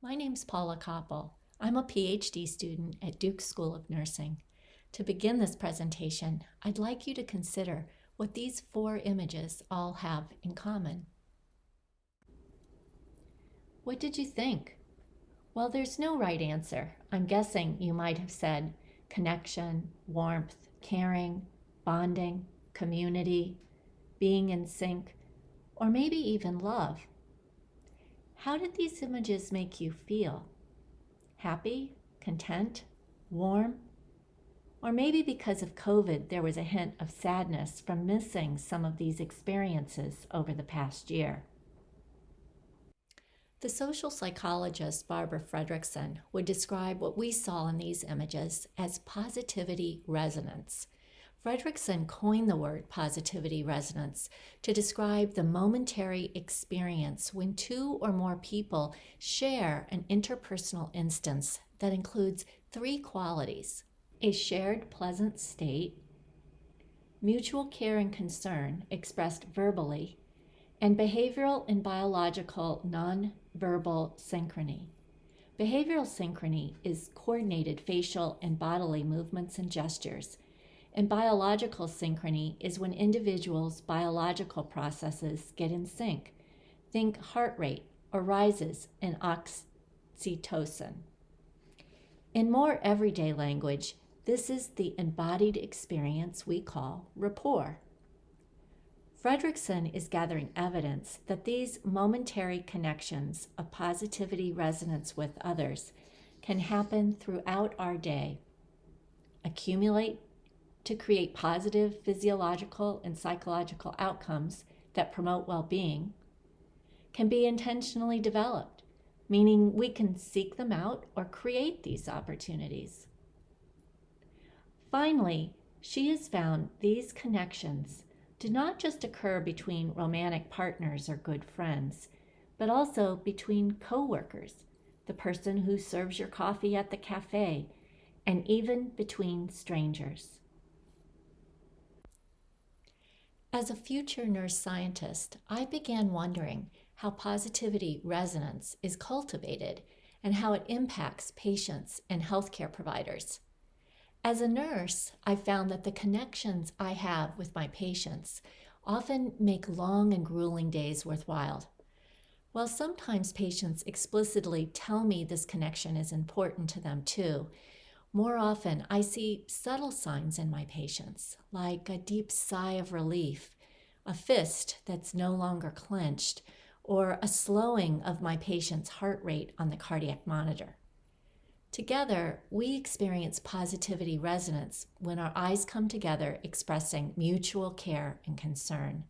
My name's Paula Koppel. I'm a PhD student at Duke School of Nursing. To begin this presentation, I'd like you to consider what these four images all have in common. What did you think? Well, there's no right answer. I'm guessing you might have said connection, warmth, caring, bonding, community, being in sync, or maybe even love. How did these images make you feel? Happy, content, warm? Or maybe because of COVID, there was a hint of sadness from missing some of these experiences over the past year. The social psychologist Barbara Fredrickson would describe what we saw in these images as positivity resonance. Fredrickson coined the word positivity resonance to describe the momentary experience when two or more people share an interpersonal instance that includes three qualities: a shared pleasant state, mutual care and concern expressed verbally, and behavioral and biological non-verbal synchrony. Behavioral synchrony is coordinated facial and bodily movements and gestures, and biological synchrony is when individuals' biological processes get in sync. Think heart rate or rises in oxytocin. In more everyday language, this is the embodied experience we call rapport. Fredrickson is gathering evidence that these momentary connections of positivity resonance with others can happen throughout our day, accumulate to create positive physiological and psychological outcomes that promote well-being, can be intentionally developed, meaning we can seek them out or create these opportunities. Finally, she has found these connections do not just occur between romantic partners or good friends, but also between coworkers, the person who serves your coffee at the cafe, and even between strangers. As a future nurse scientist, I began wondering how positivity resonance is cultivated and how it impacts patients and healthcare providers. As a nurse, I found that the connections I have with my patients often make long and grueling days worthwhile. While sometimes patients explicitly tell me this connection is important to them too, more often I see subtle signs in my patients, like a deep sigh of relief, a fist that's no longer clenched, or a slowing of my patient's heart rate on the cardiac monitor. Together, we experience positivity resonance when our eyes come together expressing mutual care and concern.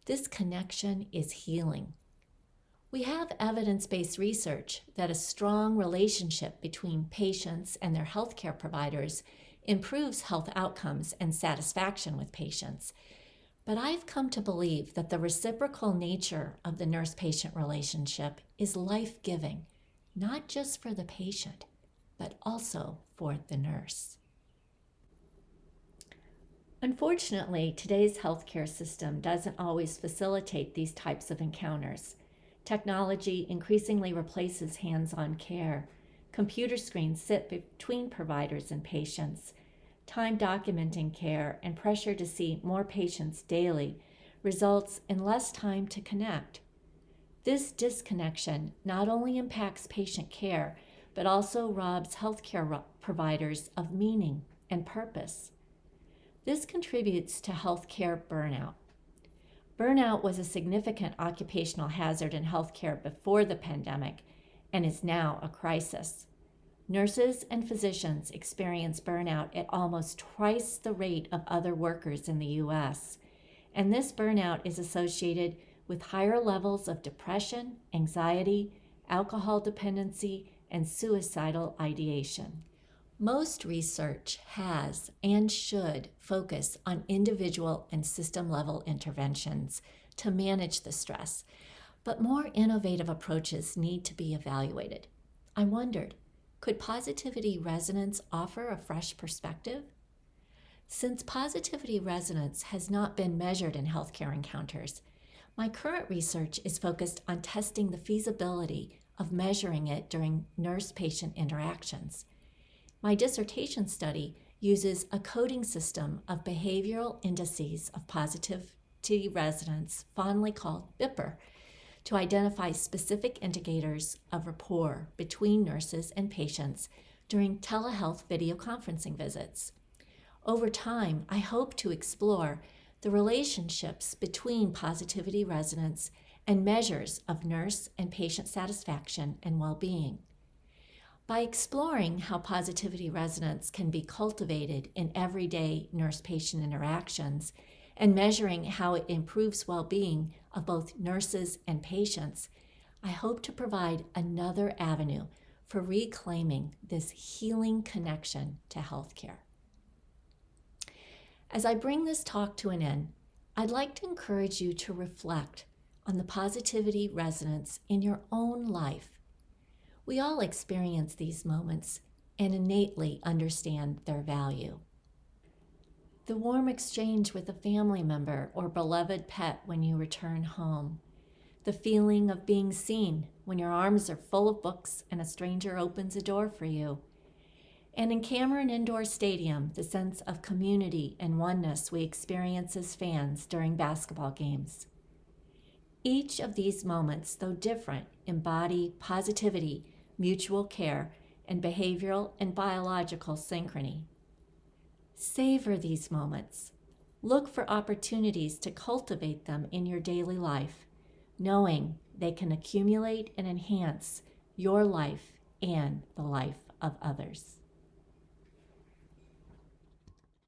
This connection is healing. We have evidence-based research that a strong relationship between patients and their healthcare providers improves health outcomes and satisfaction with patients. But I've come to believe that the reciprocal nature of the nurse-patient relationship is life-giving, not just for the patient, but also for the nurse. Unfortunately, today's healthcare system doesn't always facilitate these types of encounters. Technology increasingly replaces hands-on care. Computer screens sit between providers and patients. Time documenting care and pressure to see more patients daily results in less time to connect. This disconnection not only impacts patient care, but also robs healthcare providers of meaning and purpose. This contributes to healthcare burnout. Burnout was a significant occupational hazard in healthcare before the pandemic and is now a crisis. Nurses and physicians experience burnout at almost twice the rate of other workers in the U.S., and this burnout is associated with higher levels of depression, anxiety, alcohol dependency, and suicidal ideation. Most research has and should focus on individual and system-level interventions to manage the stress, but more innovative approaches need to be evaluated. I wondered, could positivity resonance offer a fresh perspective? Since positivity resonance has not been measured in healthcare encounters, my current research is focused on testing the feasibility of measuring it during nurse-patient interactions. My dissertation study uses a coding system of behavioral indices of positivity resonance, fondly called BIPR, to identify specific indicators of rapport between nurses and patients during telehealth video conferencing visits. Over time, I hope to explore the relationships between positivity resonance and measures of nurse and patient satisfaction and well-being. By exploring how positivity resonance can be cultivated in everyday nurse-patient interactions and measuring how it improves well-being of both nurses and patients, I hope to provide another avenue for reclaiming this healing connection to healthcare. As I bring this talk to an end, I'd like to encourage you to reflect on the positivity resonance in your own life. We all experience these moments and innately understand their value. The warm exchange with a family member or beloved pet when you return home. The feeling of being seen when your arms are full of books and a stranger opens a door for you. And in Cameron Indoor Stadium, the sense of community and oneness we experience as fans during basketball games. Each of these moments, though different, embody positivity, mutual care, and behavioral and biological synchrony. Savor these moments. Look for opportunities to cultivate them in your daily life, knowing they can accumulate and enhance your life and the life of others.